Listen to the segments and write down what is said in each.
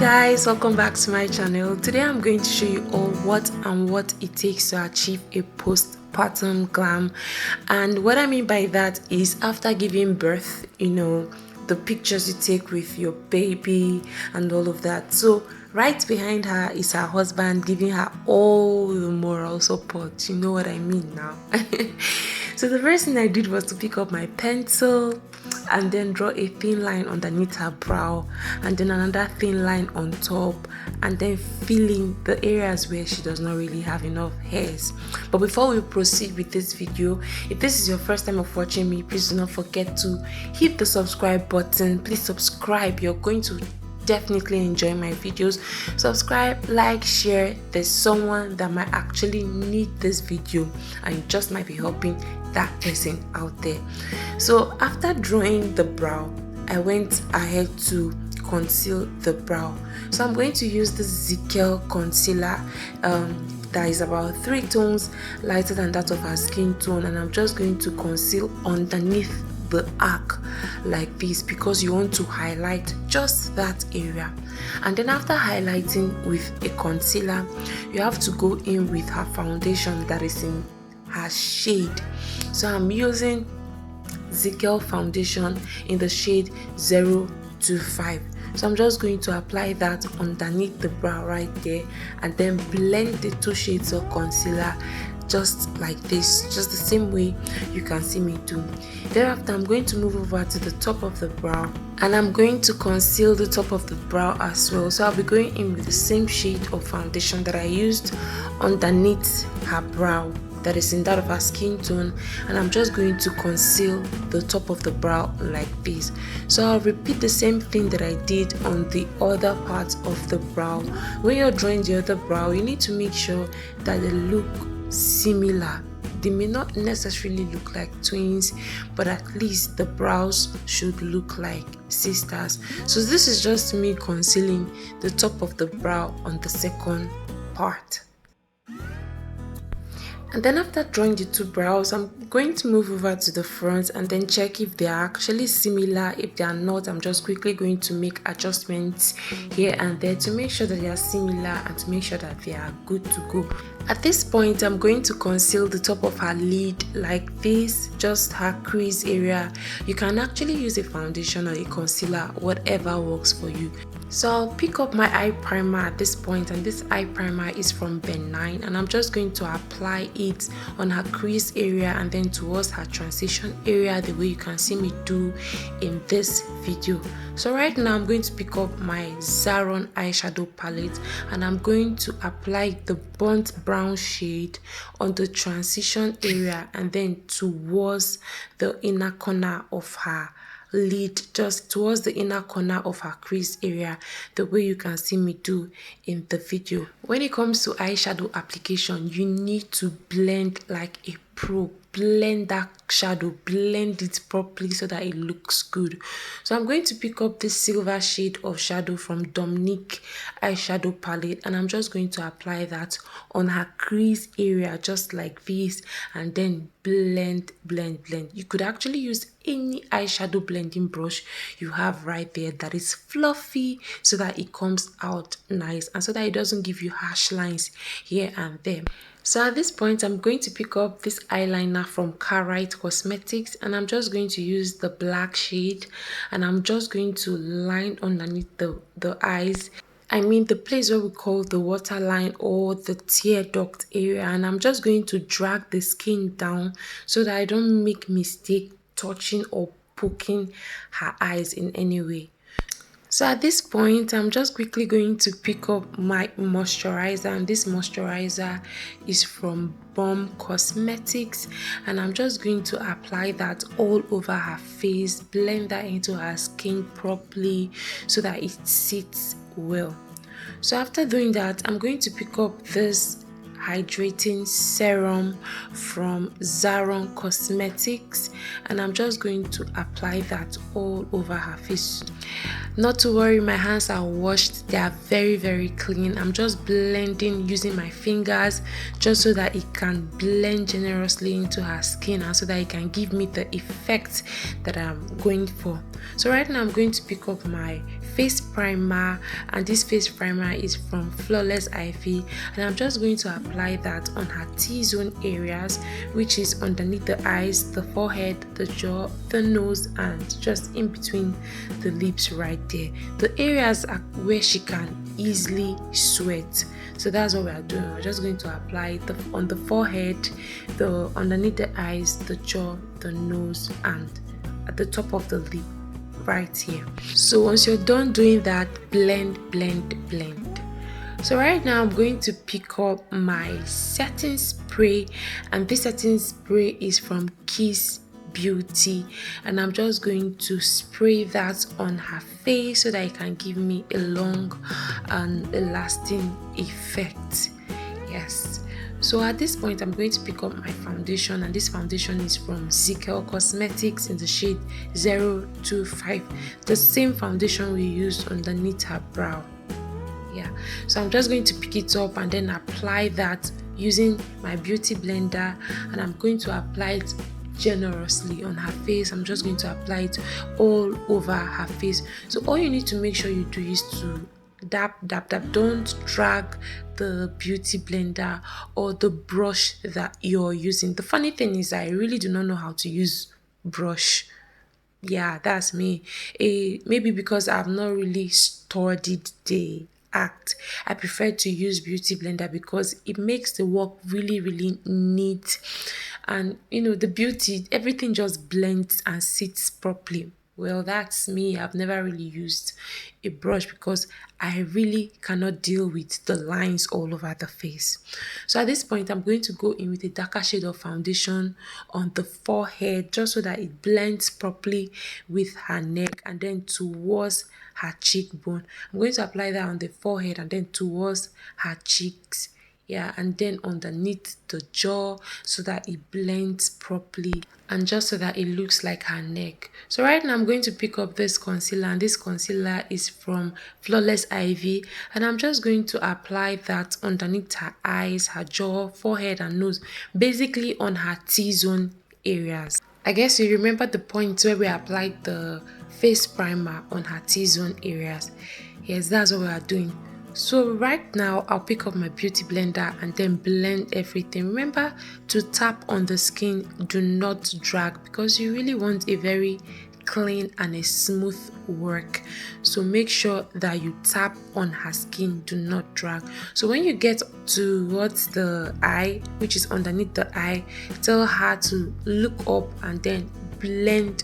Guys, welcome back to my channel. Today I'm going to show you all what it takes to achieve a postpartum glam. And what I mean by that is after giving birth, the pictures you take with your baby and all of that. So right behind her is her husband giving her all the moral support. You know what I mean now. So the first thing I did was to pick up my pencil and then draw a thin line underneath her brow, and then another thin line on top, and then filling the areas where she does not really have enough hairs. But before we proceed with this video, if this is your first time of watching me, please do not forget to hit the subscribe button. Please subscribe. You're going to definitely enjoy my videos. Subscribe, like, share. There's someone that might actually need this video and you just might be helping that person out there. So after drawing the brow, I went ahead to conceal the brow. So I'm going to use the Zickel concealer that is about 3 tones lighter than that of her skin tone, and I'm just going to conceal underneath the arc like this because you want to highlight just that area. And then after highlighting with a concealer, you have to go in with her foundation that is in her shade. So I'm using Zickel foundation in the shade 025. So I'm just going to apply that underneath the brow right there, and then blend the 2 shades of concealer just like this, just the same way you can see me do. Thereafter, I'm going to move over to the top of the brow, and I'm going to conceal the top of the brow as well. So I'll be going in with the same shade of foundation that I used underneath her brow, that is in that of her skin tone, and I'm just going to conceal the top of the brow like this. So I'll repeat the same thing that I did on the other part of the brow. When you're drawing the other brow, you need to make sure that they look similar. They may not necessarily look like twins, but at least the brows should look like sisters. So this is just me concealing the top of the brow on the second part. And then after drawing the 2 brows, I'm going to move over to the front and then check if they are actually similar. If they are not, I'm just quickly going to make adjustments here and there to make sure that they are similar and to make sure that they are good to go. At this point, I'm going to conceal the top of her lid like this, just her crease area. You can actually use a foundation or a concealer, whatever works for you. So I'll pick up my eye primer at this point, and this eye primer is from Ben 9, and I'm just going to apply it on her crease area and then towards her transition area, the way you can see me do in this video. So right now I'm going to pick up my Zaron eyeshadow palette, and I'm going to apply the burnt brown shade on the transition area and then towards the inner corner of her lid, just towards the inner corner of her crease area, the way you can see me do in the video. When it comes to eyeshadow application, you need to blend like a pro. Blend that shadow, blend it properly so that it looks good. So I'm going to pick up this silver shade of shadow from Dominique eyeshadow palette, and I'm just going to apply that on her crease area just like this, and then blend. You could actually use any eyeshadow blending brush you have right there that is fluffy so that it comes out nice and so that it doesn't give you harsh lines here and there. So at this point, I'm going to pick up this eyeliner from Carrite Cosmetics, and I'm just going to use the black shade, and I'm just going to line underneath the eyes. I mean the place where we call the waterline or the tear duct area, and I'm just going to drag the skin down so that I don't make mistake touching or poking her eyes in any way. So at this point, I'm just quickly going to pick up my moisturizer, and this moisturizer is from Bomb Cosmetics, and I'm just going to apply that all over her face, blend that into her skin properly so that it sits well. So after doing that, I'm going to pick up this hydrating serum from Zaron Cosmetics, and I'm just going to apply that all over her face. Not to worry, my hands are washed, they are very clean. I'm just blending using my fingers just so that it can blend generously into her skin and so that it can give me the effect that I'm going for. So right now I'm going to pick up my face primer, and this face primer is from Flawless Ivy, and I'm just going to apply that on her T-zone areas, which is underneath the eyes, the forehead, the jaw, the nose, and just in between the lips right there. The areas are where she can easily sweat. So that's what we are doing. We're just going to apply it on the forehead, the underneath the eyes, the jaw, the nose, and at the top of the lip right here. So once you're done doing that, blend. So right now I'm going to pick up my setting spray, and this setting spray is from Kiss Beauty, and I'm just going to spray that on her face so that it can give me a long and a lasting effect. Yes. So at this point, I'm going to pick up my foundation, and this foundation is from Zikel Cosmetics in the shade 025, the same foundation we used underneath her brow. Yeah, so I'm just going to pick it up and then apply that using my beauty blender, and I'm going to apply it generously on her face. I'm just going to apply it all over her face. So all you need to make sure you do is to dab. Don't drag the beauty blender or the brush that you're using. The funny thing is I really do not know how to use brush. Yeah, that's me. Maybe because I've not really studied the act, I prefer to use beauty blender because it makes the work really neat, and the beauty, everything just blends and sits properly. Well, that's me. I've never really used a brush because I really cannot deal with the lines all over the face. So at this point, I'm going to go in with a darker shade of foundation on the forehead just so that it blends properly with her neck, and then towards her cheekbone. I'm going to apply that on the forehead and then towards her cheeks. Yeah, and then underneath the jaw so that it blends properly, and just so that it looks like her neck. So right now I'm going to pick up this concealer, and this concealer is from Flawless Ivy, and I'm just going to apply that underneath her eyes, her jaw, forehead, and nose, basically on her T-zone areas. I guess you remember the point where we applied the face primer on her T-zone areas. Yes, that's what we are doing. So right now I'll pick up my beauty blender and then blend everything. Remember to tap on the skin, do not drag, because you really want a very clean and a smooth work. So make sure that you tap on her skin, do not drag. So when you get towards the eye, which is underneath the eye, tell her to look up and then blend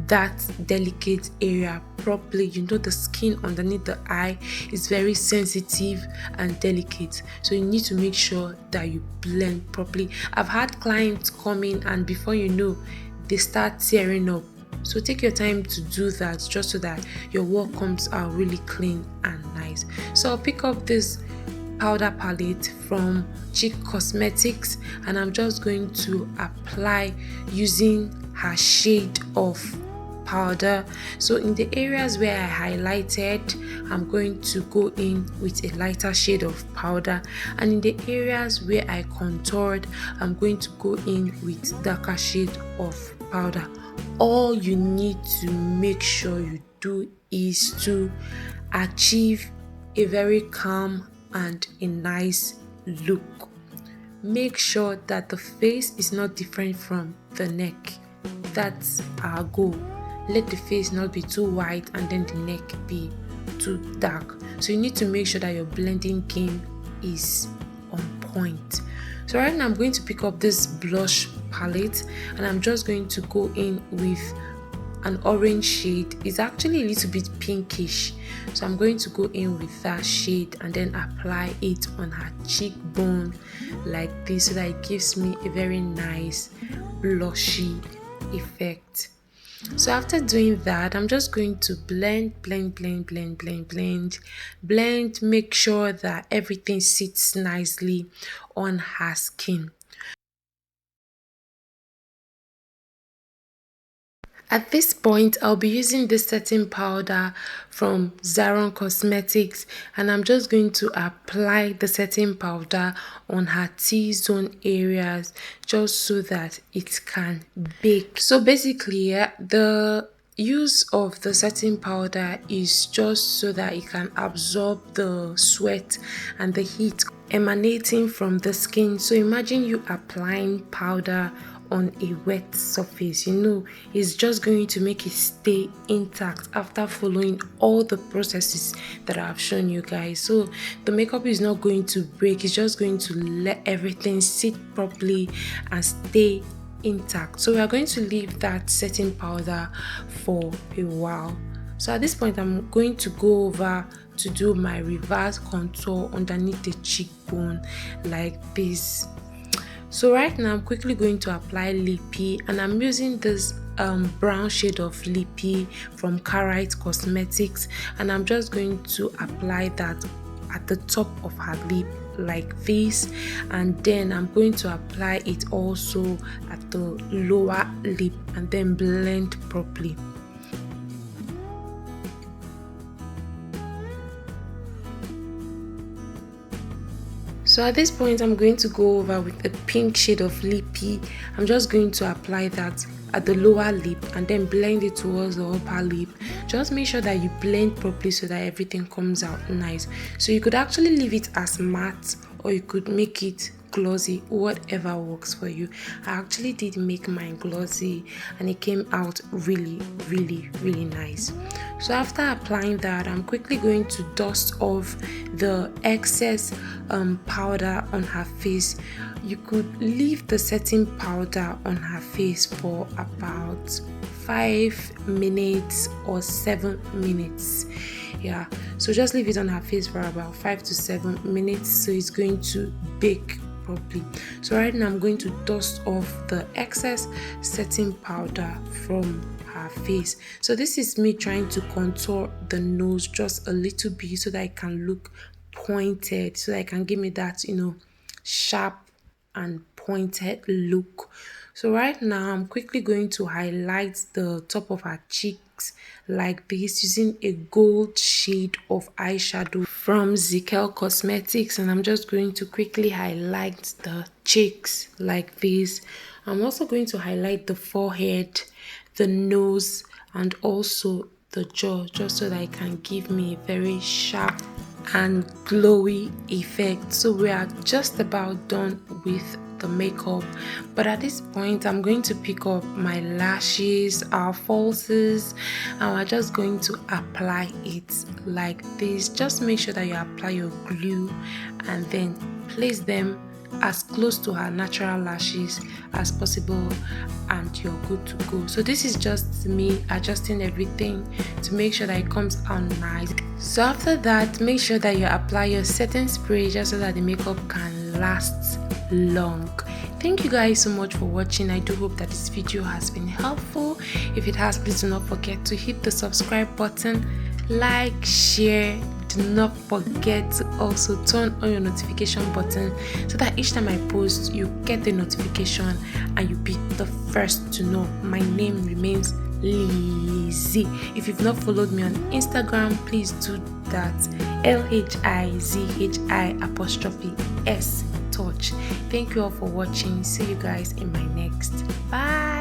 that delicate area properly. The skin underneath the eye is very sensitive and delicate, so you need to make sure that you blend properly. I've had clients come in and before you know, they start tearing up. So take your time to do that just so that your work comes out really clean and nice. So I'll pick up this powder palette from Cheek Cosmetics, and I'm just going to apply using her shade of powder. So in the areas where I highlighted, I'm going to go in with a lighter shade of powder, and in the areas where I contoured, I'm going to go in with darker shade of powder. All you need to make sure you do is to achieve a very calm and a nice look. Make sure that the face is not different from the neck. That's our goal. Let the face not be too white and then the neck be too dark. So you need to make sure that your blending game is on point. So right now I'm going to pick up this blush palette, and I'm just going to go in with an orange shade. It's actually a little bit pinkish, so I'm going to go in with that shade and then apply it on her cheekbone like this so that it gives me a very nice blushy effect. So after doing that, I'm just going to blend, make sure that everything sits nicely on her skin. At this point, I'll be using this setting powder from Zaron Cosmetics, and I'm just going to apply the setting powder on her T-zone areas just so that it can bake. So basically, use of the setting powder is just so that it can absorb the sweat and the heat emanating from the skin. So imagine you applying powder on a wet surface, it's just going to make it stay intact after following all the processes that I've shown you guys. So the makeup is not going to break, it's just going to let everything sit properly and stay intact. So we are going to leave that setting powder for a while. So at this point, I'm going to go over to do my reverse contour underneath the cheekbone like this. So right now I'm quickly going to apply Lippy, and I'm using this brown shade of Lippy from Carite Cosmetics, and I'm just going to apply that at the top of her lip like this, and then I'm going to apply it also at the lower lip and then blend properly. So at this point, I'm going to go over with a pink shade of Lippy. I'm just going to apply that at the lower lip and then blend it towards the upper lip. Just make sure that you blend properly so that everything comes out nice. So you could actually leave it as matte, or you could make it glossy, whatever works for you. I actually did make mine glossy and it came out really nice. So after applying that, I'm quickly going to dust off the excess powder on her face. You could leave the setting powder on her face for about 5 minutes or 7 minutes. Yeah, so just leave it on her face for about 5 to 7 minutes so it's going to bake properly. So right now I'm going to dust off the excess setting powder from her face. So this is me trying to contour the nose just a little bit so that it can look pointed, so that it can give me that sharp and pointed look. So right now I'm quickly going to highlight the top of her cheeks like this using a gold shade of eyeshadow from Zikel Cosmetics, and I'm just going to quickly highlight the cheeks like this. I'm also going to highlight the forehead, the nose, and also the jaw, just so that it can give me a very sharp and glowy effect. So we are just about done with the makeup, but at this point I'm going to pick up my lashes, our falsies, and we're just going to apply it like this. Just make sure that you apply your glue and then place them as close to her natural lashes as possible, and you're good to go. So this is just me adjusting everything to make sure that it comes out nice. So after that, make sure that you apply your setting spray just so that the makeup can last long. Thank you guys so much for watching. I do hope that this video has been helpful. If it has, please do not forget to hit the subscribe button, like, share. Do not forget to also turn on your notification button so that each time I post, you get the notification and you be the first to know. My name remains Lizzie. If you've not followed me on Instagram, please do that. LHIZHI_S touch. Thank you all for watching. See you guys in my next. Bye.